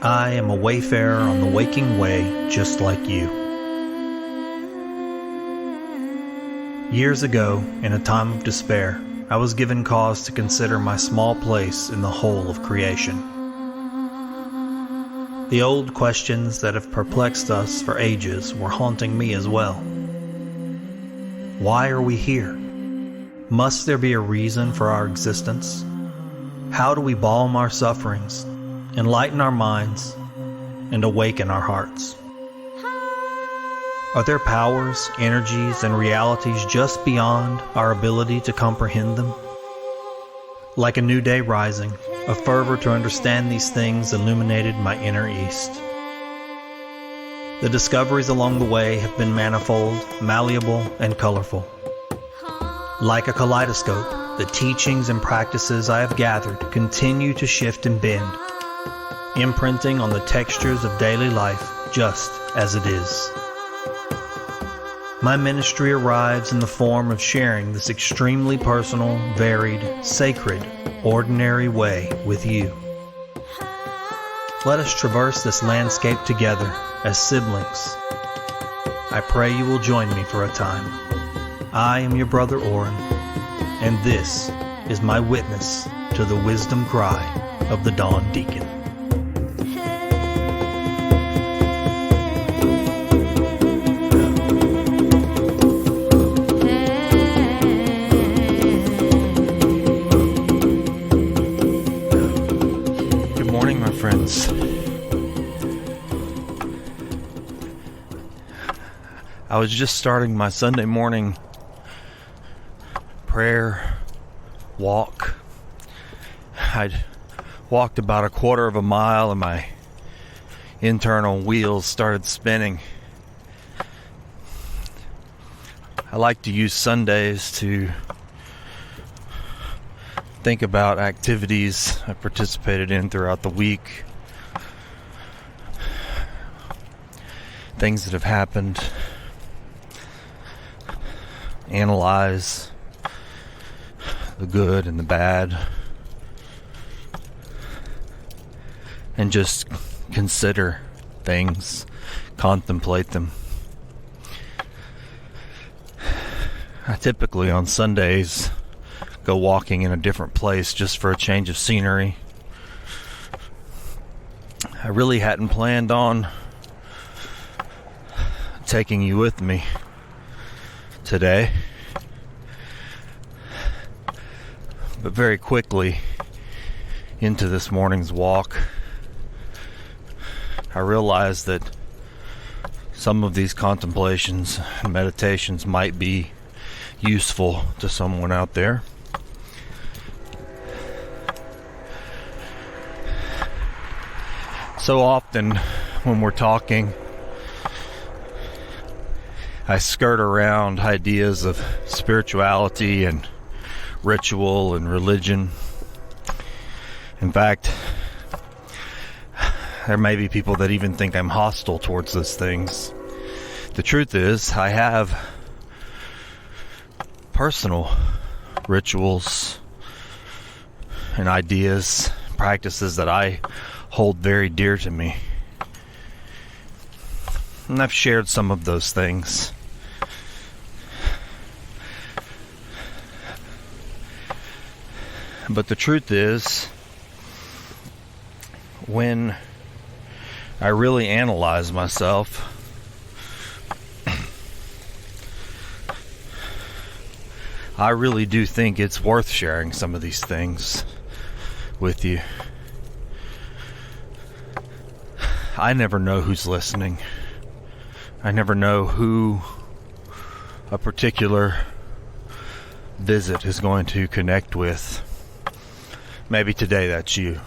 I am a wayfarer on the waking way, just like you. Years ago, in a time of despair, I was given cause to consider my small place in the whole of creation. The old questions that have perplexed us for ages were haunting me as well. Why are we here? Must there be a reason for our existence? How do we balm our sufferings, enlighten our minds, and awaken our hearts? Are there powers, energies, and realities just beyond our ability to comprehend them? Like a new day rising, a fervor to understand these things illuminated my inner east. The discoveries along the way have been manifold, malleable, and colorful. Like a kaleidoscope, the teachings and practices I have gathered continue to shift and bend, imprinting on the textures of daily life just as it is. My ministry arrives in the form of sharing this extremely personal, varied, sacred, ordinary way with you. Let us traverse this landscape together as siblings. I pray you will join me for a time. I am your brother Oran, and this is my witness to the wisdom cry of the Dawn Deacon. Good morning, my friends. I was just starting my Sunday morning prayer walk. I'd walked about a quarter of a mile and my internal wheels started spinning. I like to use Sundays to think about activities I participated in throughout the week, things that have happened, analyze the good and the bad, and just consider things, contemplate them. I typically on Sundays go walking in a different place just for a change of scenery. I really hadn't planned on taking you with me today, but very quickly into this morning's walk, I realized that some of these contemplations and meditations might be useful to someone out there. So often when we're talking, I skirt around ideas of spirituality and ritual and religion. In fact, there may be people that even think I'm hostile towards those things. The truth is, I have personal rituals and ideas, practices that I hold very dear to me. And I've shared some of those things. But the truth is, when I really analyze myself, I really do think it's worth sharing some of these things with you. I never know who's listening. I never know who a particular visit is going to connect with. Maybe today that's you.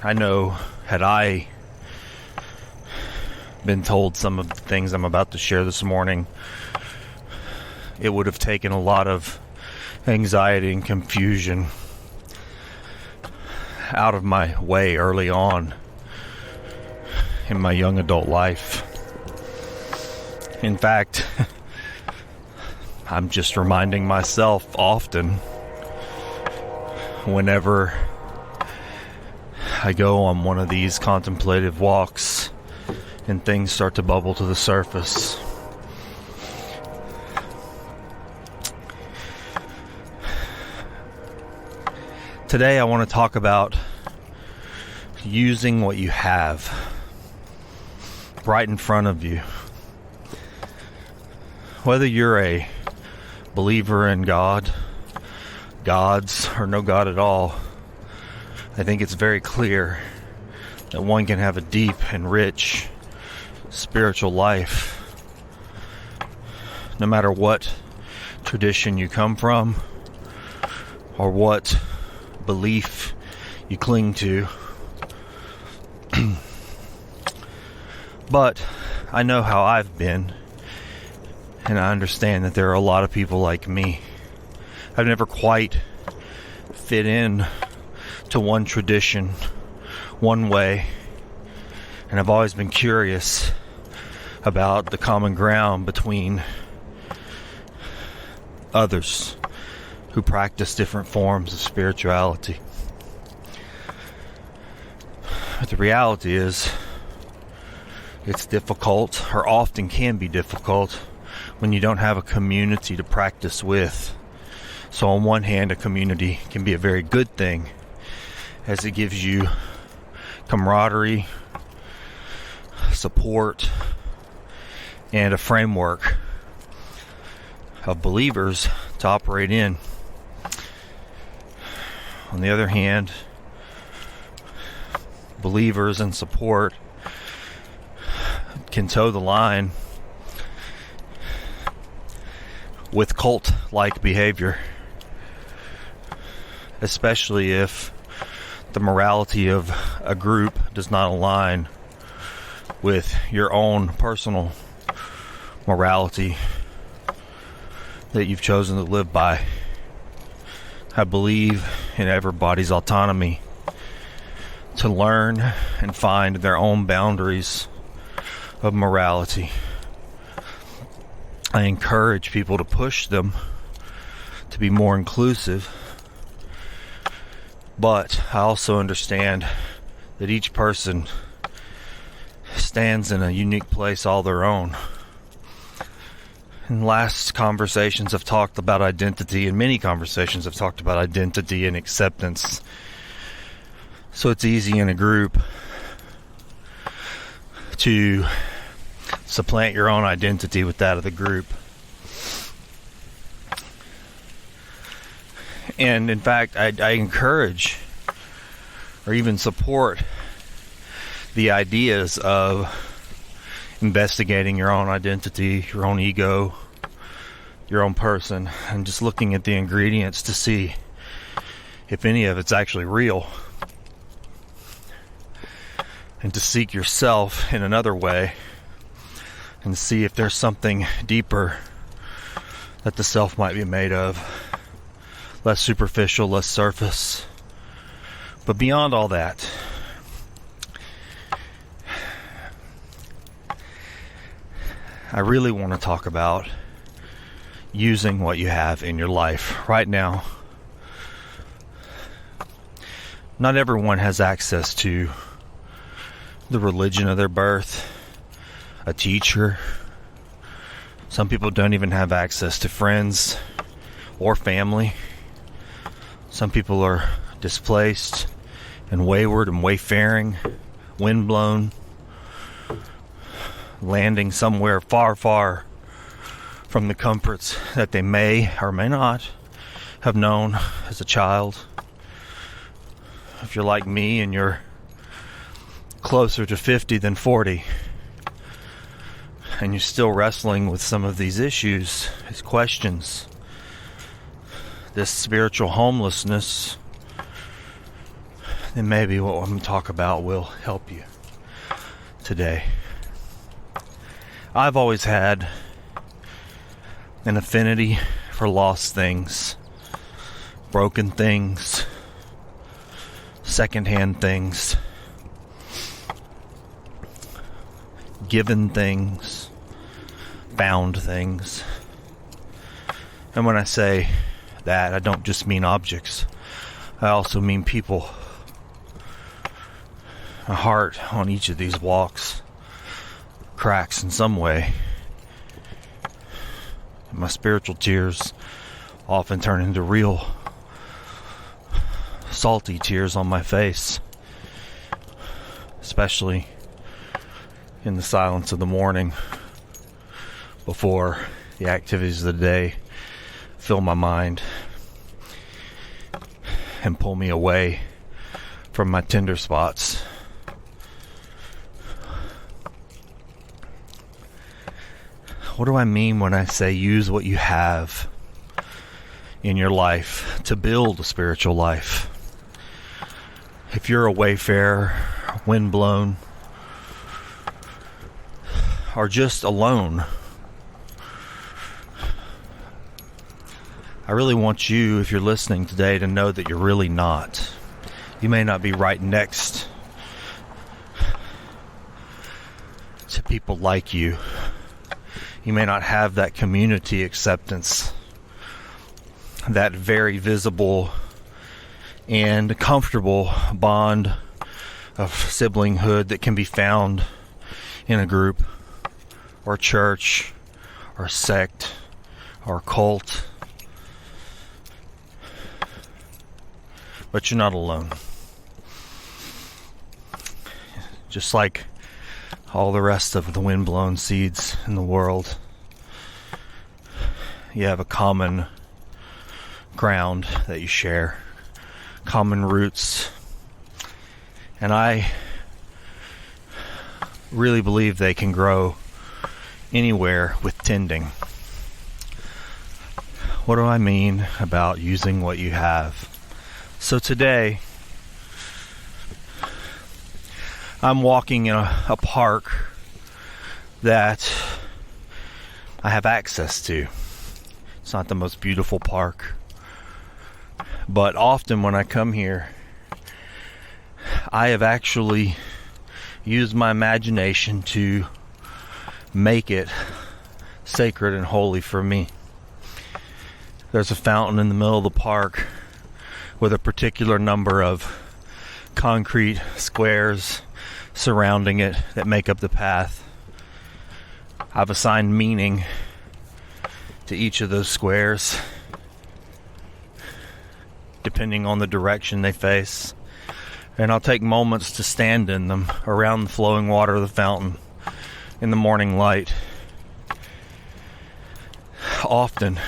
I know, had I been told some of the things I'm about to share this morning, it would have taken a lot of anxiety and confusion out of my way early on in my young adult life. In fact, I'm just reminding myself often, whenever I go on one of these contemplative walks and things start to bubble to the surface. Today I want to talk about using what you have right in front of you. Whether you're a believer in God, gods, or no God at all, I think it's very clear that one can have a deep and rich spiritual life no matter what tradition you come from or what belief you cling to. But I know how I've been, and I understand that there are a lot of people like me. I've never quite fit in to one tradition, one way, and I've always been curious about the common ground between others who practice different forms of spirituality. But the reality is, it's difficult, or often can be difficult, when you don't have a community to practice with. So on one hand, a community can be a very good thing, as it gives you camaraderie, support, and a framework of believers to operate in. On the other hand, believers and support can toe the line with cult-like behavior, especially if the morality of a group does not align with your own personal morality that you've chosen to live by. I believe in everybody's autonomy to learn and find their own boundaries of morality. I encourage people to push them to be more inclusive, but I also understand that each person stands in a unique place all their own. In last conversations I've talked about identity, and many conversations I've talked about identity and acceptance. So it's easy in a group to supplant your own identity with that of the group. And in fact, I encourage or even support the ideas of investigating your own identity, your own ego, your own person, and just looking at the ingredients to see if any of it's actually real, and to seek yourself in another way and see if there's something deeper that the self might be made of, less superficial, less surface. But beyond all that, I really want to talk about using what you have in your life right now. Not everyone has access to the religion of their birth, a teacher. Some people don't even have access to friends or family. Some people are displaced and wayward and wayfaring, windblown, landing somewhere far, far from the comforts that they may or may not have known as a child. If you're like me and you're closer to 50 than 40, and you're still wrestling with some of these issues, these questions, this spiritual homelessness, then maybe what I'm going to talk about will help you today. I've always had an affinity for lost things, broken things, secondhand things, given things, found things. And when I say that, I don't just mean objects. I also mean people. My heart on each of these walks cracks in some way. My spiritual tears often turn into real salty tears on my face, especially in the silence of the morning before the activities of the day fill my mind and pull me away from my tender spots. What do I mean when I say use what you have in your life to build a spiritual life? If you're a wayfarer, windblown, or just alone, I really want you, if you're listening today, to know that you're really not. You may not be right next to people like you. You may not have that community acceptance, that very visible and comfortable bond of siblinghood that can be found in a group or a church or a sect or a cult. But you're not alone. Just like all the rest of the windblown seeds in the world, you have a common ground that you share, common roots, and I really believe they can grow anywhere with tending. What do I mean about using what you have? So today, I'm walking in a park that I have access to. It's not the most beautiful park, but often when I come here, I have actually used my imagination to make it sacred and holy for me. There's a fountain in the middle of the park with a particular number of concrete squares surrounding it that make up the path. I've assigned meaning to each of those squares depending on the direction they face, and I'll take moments to stand in them around the flowing water of the fountain in the morning light. Often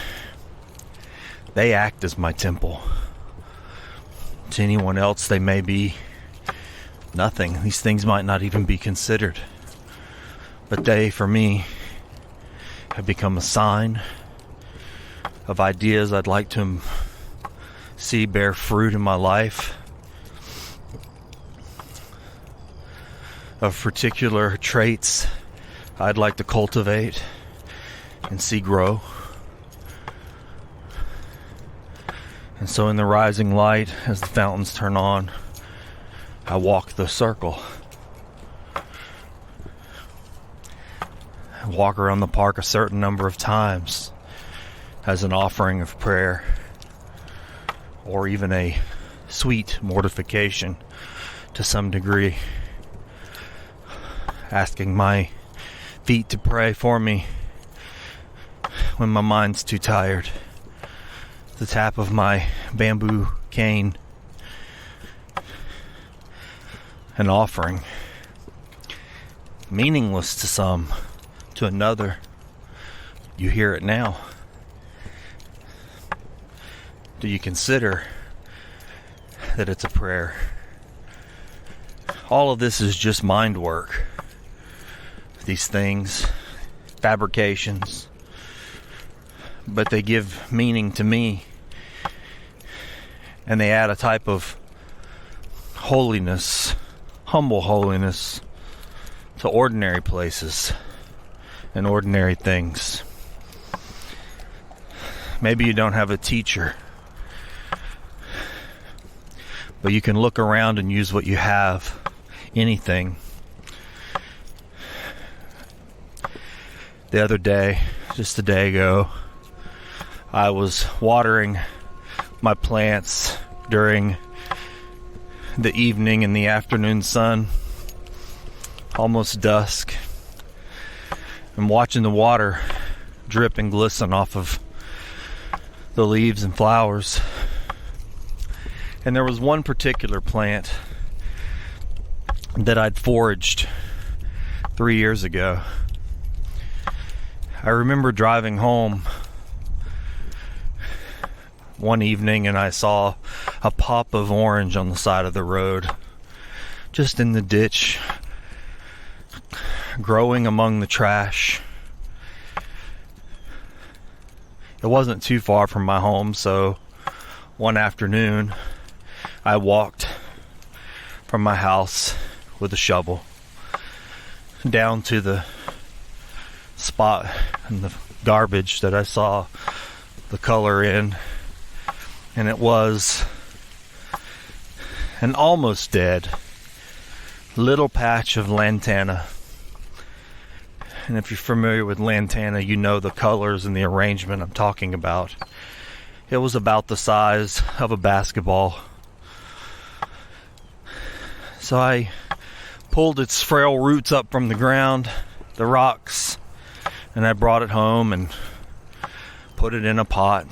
they act as my temple. To anyone else, they may be nothing. These things might not even be considered. But they, for me, have become a sign of ideas I'd like to see bear fruit in my life, of particular traits I'd like to cultivate and see grow. And so in the rising light, as the fountains turn on, I walk the circle. I walk around the park a certain number of times as an offering of prayer, or even a sweet mortification to some degree, asking my feet to pray for me when my mind's too tired. The tap of my bamboo cane, an offering, meaningless to some, to another, you hear it now. Do you consider that it's a prayer? All of this is just mind work. These things, fabrications, but they give meaning to me, and they add a type of holiness, humble holiness, to ordinary places and ordinary things. Maybe you don't have a teacher, but you can look around and use what you have, anything. The other day, just a day ago, I was watering my plants during the evening and the afternoon sun, almost dusk, and watching the water drip and glisten off of the leaves and flowers. And there was one particular plant that I'd foraged 3 years ago. I remember driving home one evening and I saw a pop of orange on the side of the road, just in the ditch, growing among the trash. It wasn't too far from my home, so one afternoon I walked from my house with a shovel down to the spot in the garbage that I saw the color in, and it was an almost dead little patch of lantana. And if you're familiar with lantana, you know the colors and the arrangement I'm talking about. It was about the size of a basketball. So I pulled its frail roots up from the ground, the rocks, and I brought it home and put it in a pot.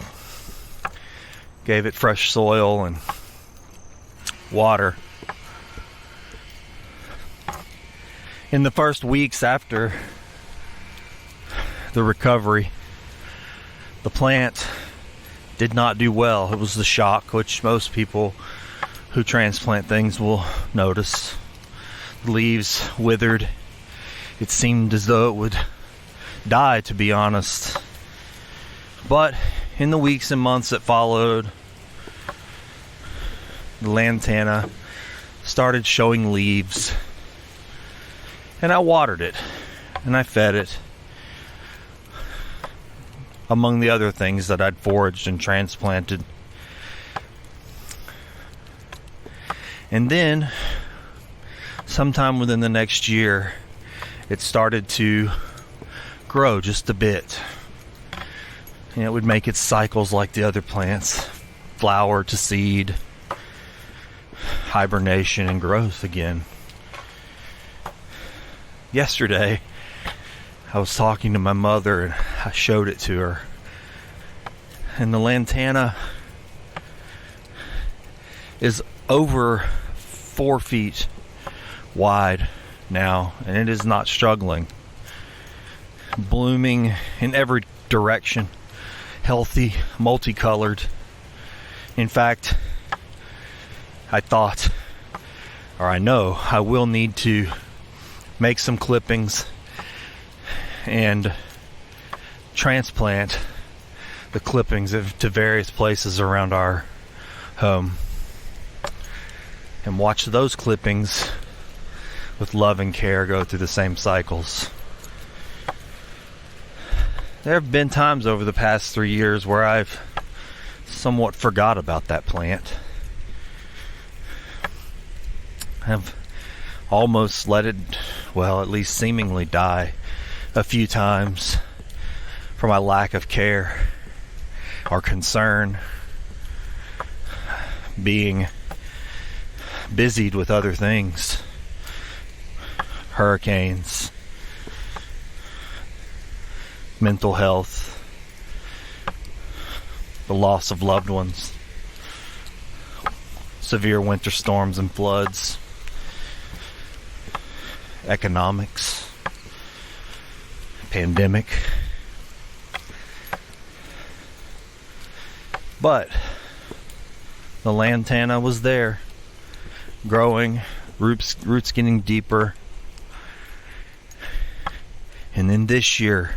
Gave it fresh soil and water. In the first weeks after the recovery, the plant did not do well. It was the shock, which most people who transplant things will notice. The leaves withered. It seemed as though it would die, to be honest. But in the weeks and months that followed, the lantana started showing leaves, and I watered it and I fed it, among the other things that I'd foraged and transplanted. And then sometime within the next year, it started to grow just a bit, and it would make its cycles like the other plants: flower to seed, hibernation, and growth again. Yesterday, I was talking to my mother and I showed it to her. And the lantana is over 4 feet wide now, and it is not struggling. Blooming in every direction, healthy, multicolored. In fact, I thought, or I know, I will need to make some clippings and transplant the clippings to various places around our home, and watch those clippings with love and care go through the same cycles. There have been times over the past 3 years where I've somewhat forgot about that plant. I've almost let it, well, at least seemingly die a few times for my lack of care or concern, being busied with other things. Hurricanes, mental health, the loss of loved ones, severe winter storms and floods, economics, pandemic. But the lantana was there, growing, roots getting deeper. And then this year,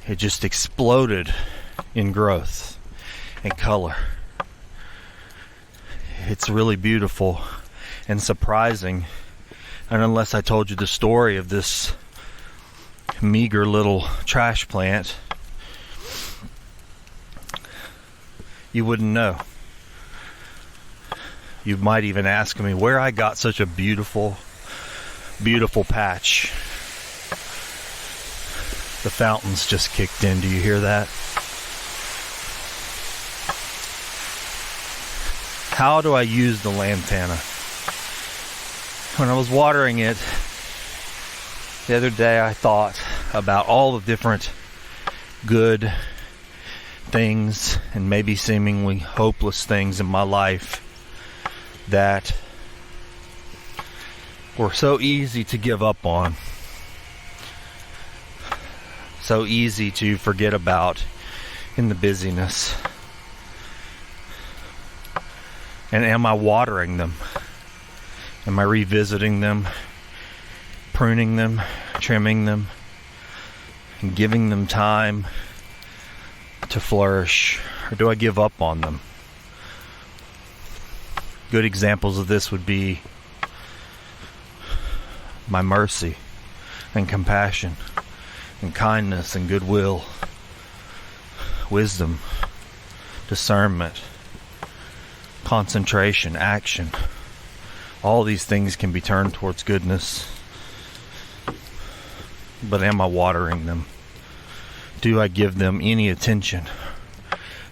it just exploded in growth and color. It's really beautiful and surprising. And unless I told you the story of this meager little trash plant, you wouldn't know. You might even ask me where I got such a beautiful, beautiful patch. The fountains just kicked in. Do you hear that? How do I use the lantana? When I was watering it The other day I thought about all the different good things and maybe seemingly hopeless things in my life that were so easy to give up on, so easy to forget about in the busyness. And am I watering them? Am I revisiting them, pruning them, trimming them, and giving them time to flourish? Or do I give up on them? Good examples of this would be my mercy and compassion and kindness and goodwill, wisdom, discernment, concentration, action. All these things can be turned towards goodness. But am I watering them? Do I give them any attention?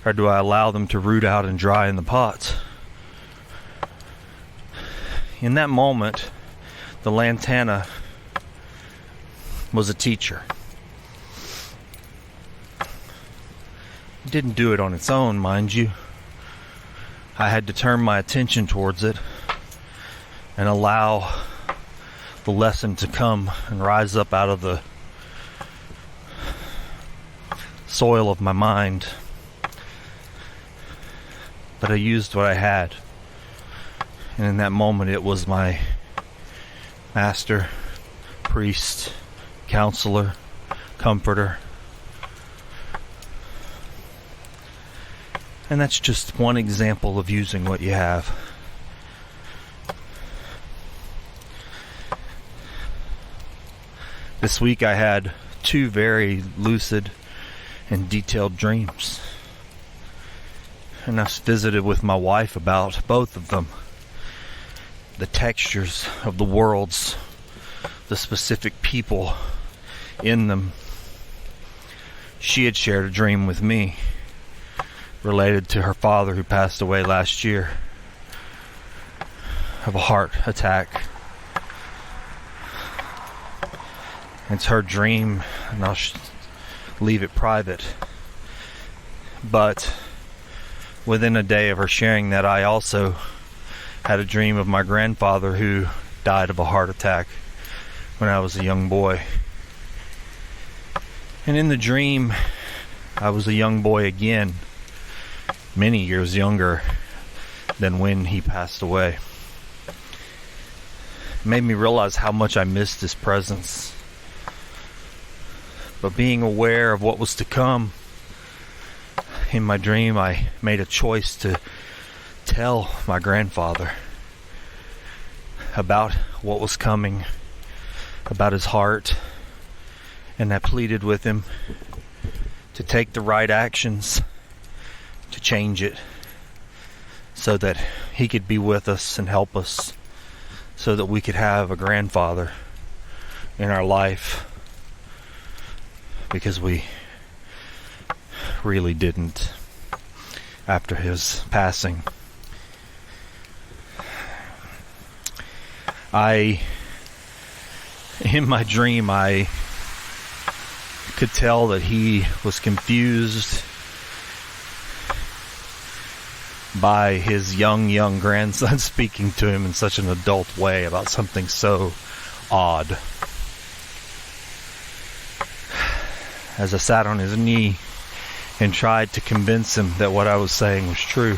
Or do I allow them to root out and dry in the pots? In that moment, the lantana was a teacher. It didn't do it on its own, mind you. I had to turn my attention towards it and allow the lesson to come and rise up out of the soil of my mind. But I used what I had. And in that moment it was my master, priest, counselor, comforter. And that's just one example of using what you have. This week I had 2 very lucid and detailed dreams. And I visited with my wife about both of them. The textures of the worlds, the specific people in them. She had shared a dream with me related to her father who passed away last year of a heart attack. It's her dream, and I'll leave it private. But within a day of her sharing that, I also had a dream of my grandfather who died of a heart attack when I was a young boy. And in the dream, I was a young boy again, many years younger than when he passed away. It made me realize how much I missed his presence. But being aware of what was to come, in my dream I made a choice to tell my grandfather about what was coming, about his heart, and I pleaded with him to take the right actions to change it so that he could be with us and help us, so that we could have a grandfather in our life, because we really didn't after his passing. In my dream, I could tell that he was confused by his young grandson speaking to him in such an adult way about something so odd. As I sat on his knee and tried to convince him that what I was saying was true,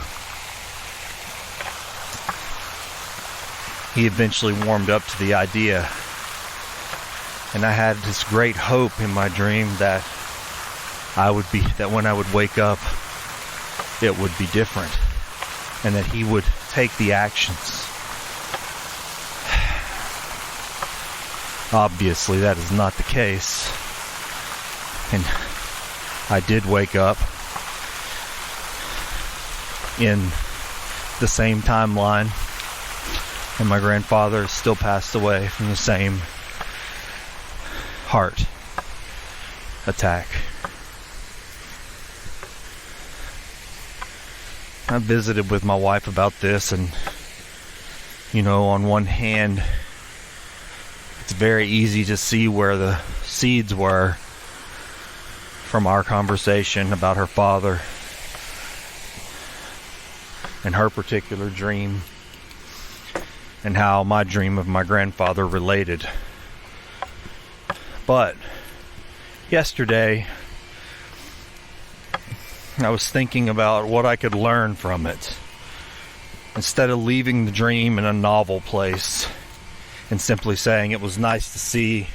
he eventually warmed up to the idea, and I had this great hope in my dream that when I would wake up, it would be different, and that he would take the actions. Obviously, that is not the case. And I did wake up in the same timeline, and my grandfather still passed away from the same heart attack. I visited with my wife about this, and on one hand, It's very easy to see where the seeds were from our conversation about her father and her particular dream, and how my dream of my grandfather related. But yesterday, I was thinking about what I could learn from it. Instead of leaving the dream in a novel place and simply saying it was nice to see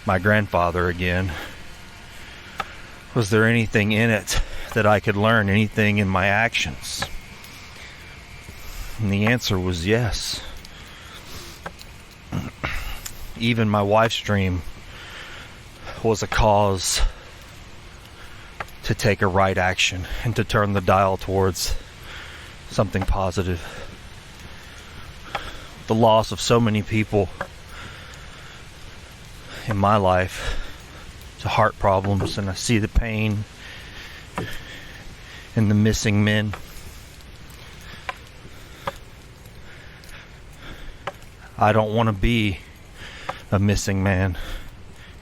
my grandfather again, was there anything in it that I could learn, anything in my actions? And the answer was yes. Even my wife's dream was a cause to take a right action and to turn the dial towards something positive. The loss of so many people in my life to heart problems, and I see the pain and the missing men. I don't want to be a missing man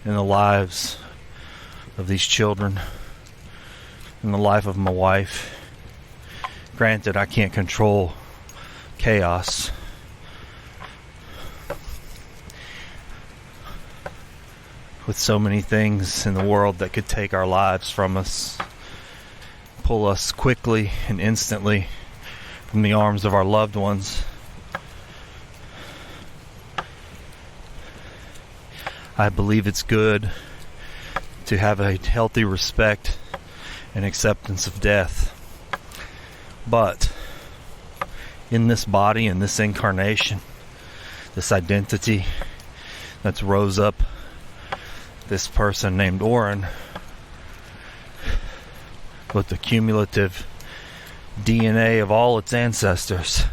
in the lives of these children, in the life of my wife. Granted, I can't control chaos. With so many things in the world that could take our lives from us, pull us quickly and instantly from the arms of our loved ones. I believe it's good to have a healthy respect and acceptance of death. But in this body, in this incarnation, this identity that's rose up this person named Oran, with the cumulative DNA of all its ancestors,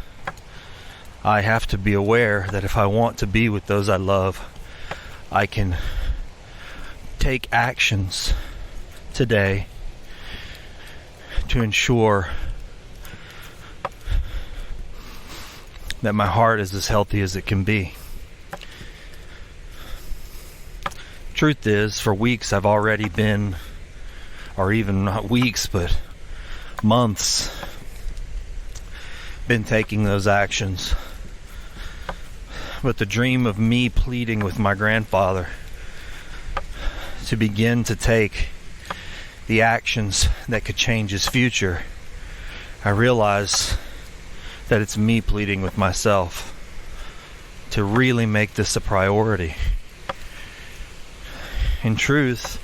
I have to be aware that if I want to be with those I love, I can take actions today to ensure that my heart is as healthy as it can be. Truth is, for weeks I've already been, or even not weeks, but months, been taking those actions. But the dream of me pleading with my grandfather to begin to take the actions that could change his future, I realize that it's me pleading with myself to really make this a priority. In truth,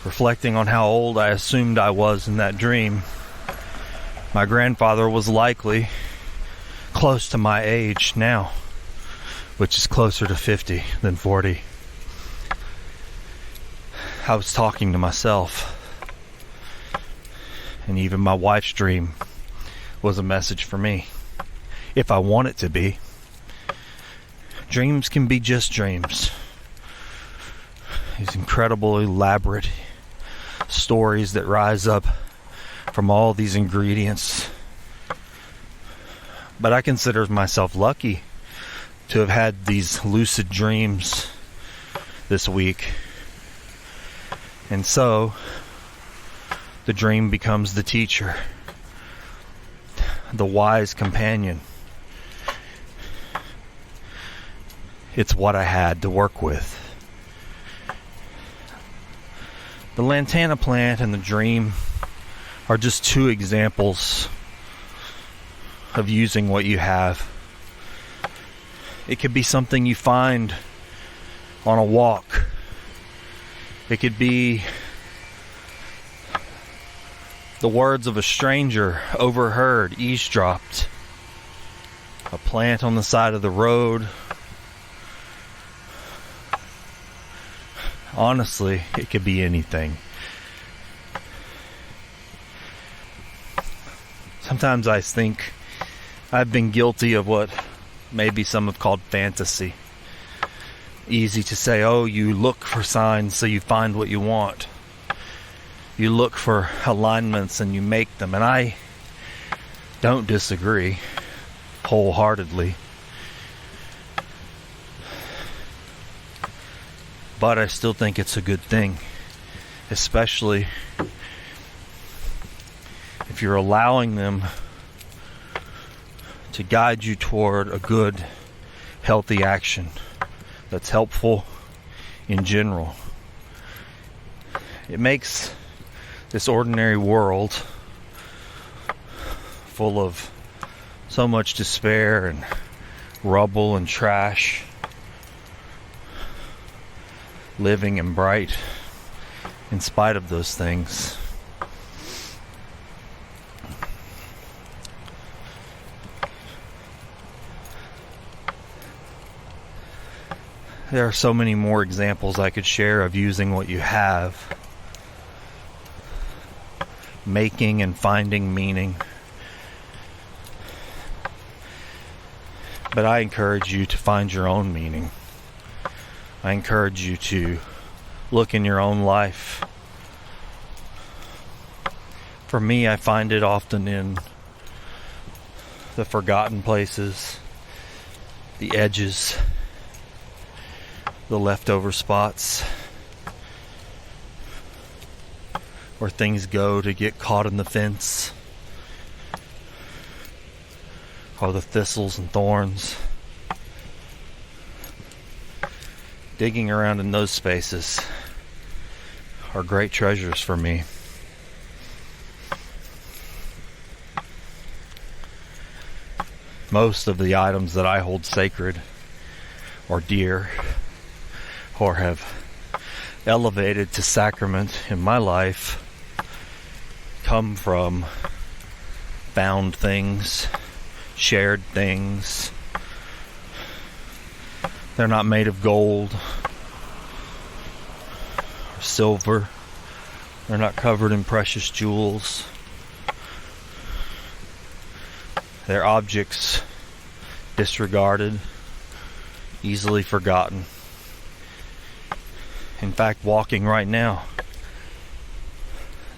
reflecting on how old I assumed I was in that dream, my grandfather was likely close to my age now, which is closer to 50 than 40. I was talking to myself, and even my wife's dream was a message for me, if I want it to be. Dreams can be just dreams. These incredible, elaborate stories that rise up from all these ingredients. But I consider myself lucky to have had these lucid dreams this week. And so, the dream becomes the teacher, the wise companion. It's what I had to work with. The lantana plant and the dream are just two examples of using what you have. It could be something you find on a walk. It could be the words of a stranger overheard, eavesdropped. A plant on the side of the road. Honestly, it could be anything. Sometimes I think I've been guilty of what maybe some have called fantasy. Easy to say, oh, you look for signs so you find what you want. You look for alignments and you make them. And I don't disagree wholeheartedly. but I still think it's a good thing, especially if you're allowing them to guide you toward a good, healthy action that's helpful in general. It makes this ordinary world full of so much despair and rubble and trash living and bright in spite of those things. There are so many more examples I could share of using what you have, making and finding meaning. But I encourage you to find your own meaning. I encourage you to look in your own life. For me, I find it often in the forgotten places, the edges, the leftover spots, where things go to get caught in the fence, or the thistles and thorns. Digging around in those spaces are great treasures for me. Most of the items that I hold sacred or dear or have elevated to sacrament in my life come from found things, shared things. They're not made of gold or silver. They're not covered in precious jewels. They're objects disregarded, easily forgotten. In fact, walking right now,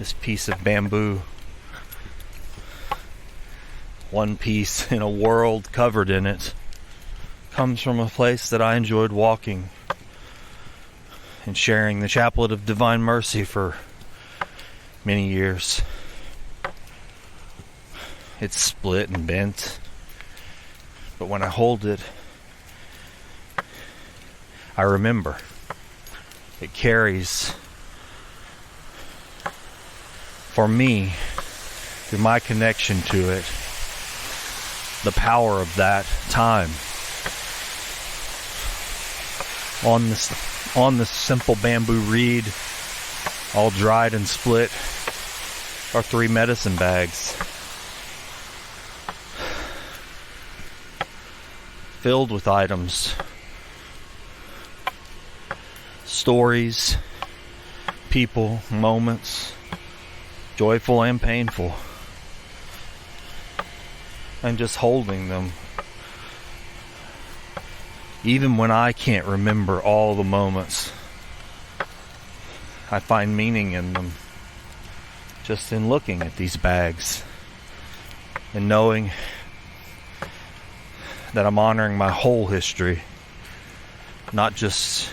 this piece of bamboo, one piece in a world covered in it, comes from a place that I enjoyed walking and sharing the Chaplet of Divine Mercy for many years. It's split and bent, but when I hold it, I remember. It carries, for me, through my connection to it, the power of that time. On this simple bamboo reed, all dried and split, are 3 medicine bags filled with items, stories, people, moments, joyful and painful, and just holding them. Even when I can't remember all the moments, I find meaning in them just in looking at these bags and knowing that I'm honoring my whole history, not just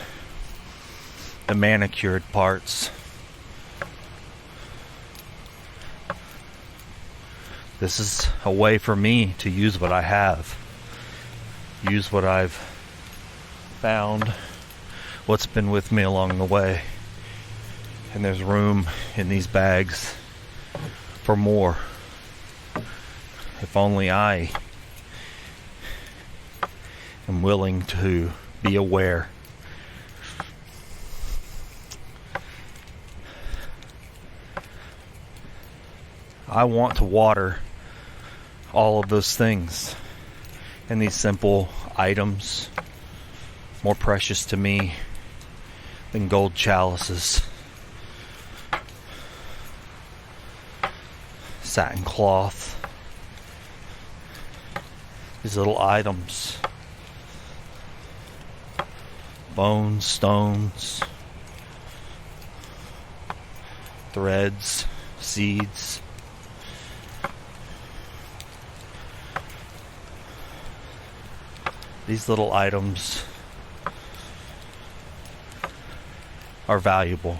the manicured parts. This is a way for me to use what I have, use what I've found, what's been with me along the way. And there's room in these bags for more. If only I am willing to be aware. I want to water all of those things and these simple items, more precious to me than gold chalices, satin cloth, these little items, bones, stones, threads, seeds. These little items are valuable.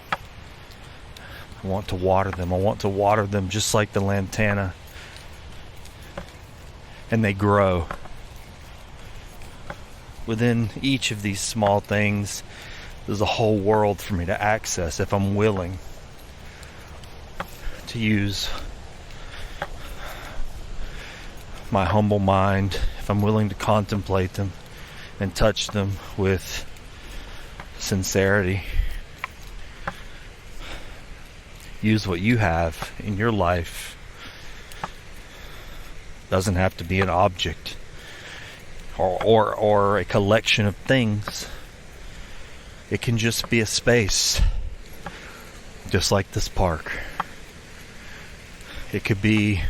I want to water them. I want to water them just like the lantana. And they grow. Within each of these small things, there's a whole world for me to access if I'm willing to use my humble mind, if I'm willing to contemplate them and touch them with sincerity. Use what you have in your life. Doesn't have to be an object or a collection of things. It can just be a space, just like this park. It could be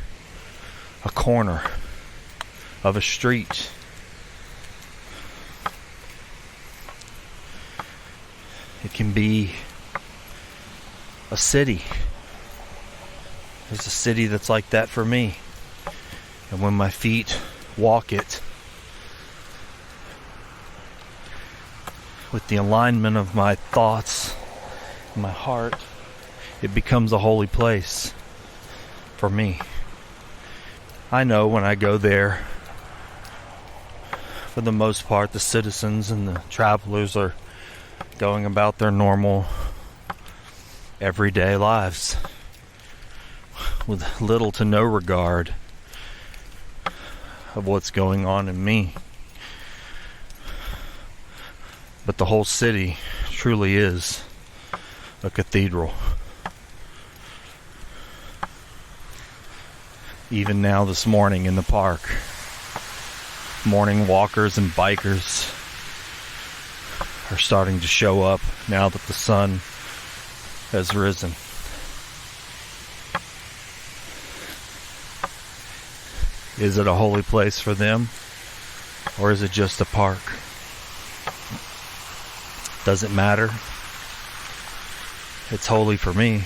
a corner of a street. It can be a city. There's a city that's like that for me. And when my feet walk it, with the alignment of my thoughts and my heart, it becomes a holy place for me. I know when I go there, for the most part, the citizens and the travelers are going about their normal, everyday lives with little to no regard of what's going on in me. But the whole city truly is a cathedral. Even now this morning in the park, morning walkers and bikers are starting to show up now that the sun has risen. Is it a holy place for them, or is it just a park? Doesn't matter. It's holy for me.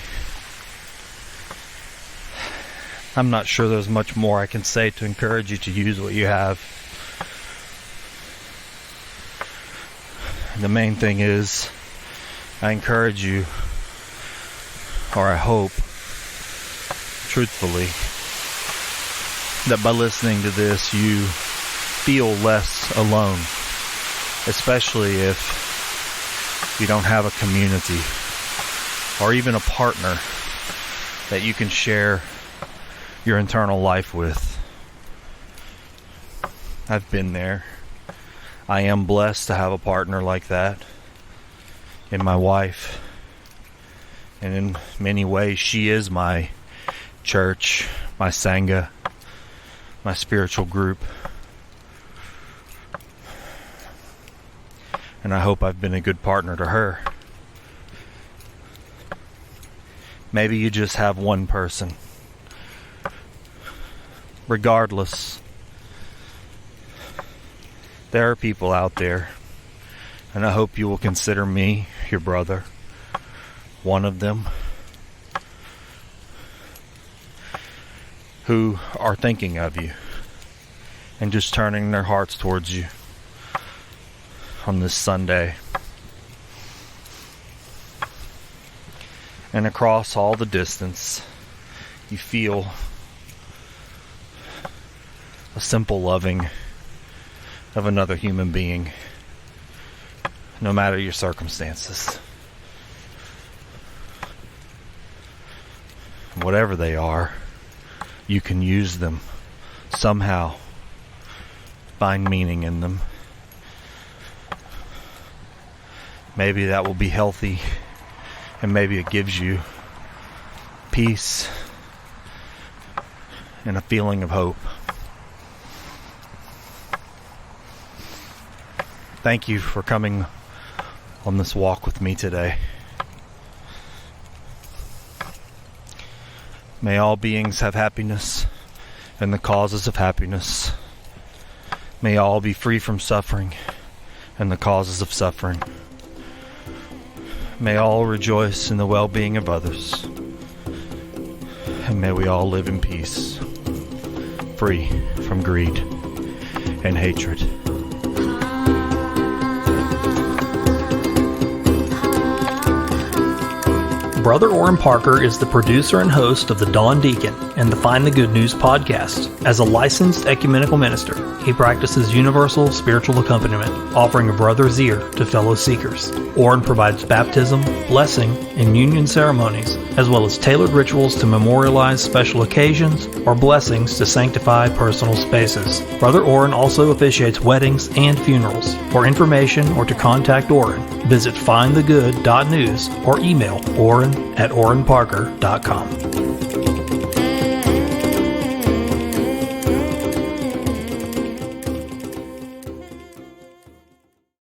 I'm not sure there's much more I can say to encourage you to use what you have. The main thing is, I encourage you, or I hope, truthfully, that by listening to this, you feel less alone, especially if you don't have a community or even a partner that you can share your internal life with. I've been there. I am blessed to have a partner like that in my wife. And in many ways, she is my church, my Sangha, my spiritual group. And I hope I've been a good partner to her. Maybe you just have one person. Regardless, there are people out there, and I hope you will consider me, your brother, one of them, who are thinking of you and just turning their hearts towards you on this Sunday. And across all the distance, you feel a simple loving of another human being, no matter your circumstances. Whatever they are, you can use them somehow, find meaning in them. Maybe that will be healthy, and maybe it gives you peace and a feeling of hope. Thank you for coming on this walk with me today. May all beings have happiness and the causes of happiness. May all be free from suffering and the causes of suffering. May all rejoice in the well-being of others. And may we all live in peace, free from greed and hatred. Brother Oran Parker is the producer and host of the Dawn Deacon and the Find the Good News podcast. As a licensed ecumenical minister, he practices universal spiritual accompaniment, offering a brother's ear to fellow seekers. Oran provides baptism, blessing, and union ceremonies, as well as tailored rituals to memorialize special occasions or blessings to sanctify personal spaces. Brother Oran also officiates weddings and funerals. For information or to contact Oran, visit findthegood.news or email oran@oranparker.com.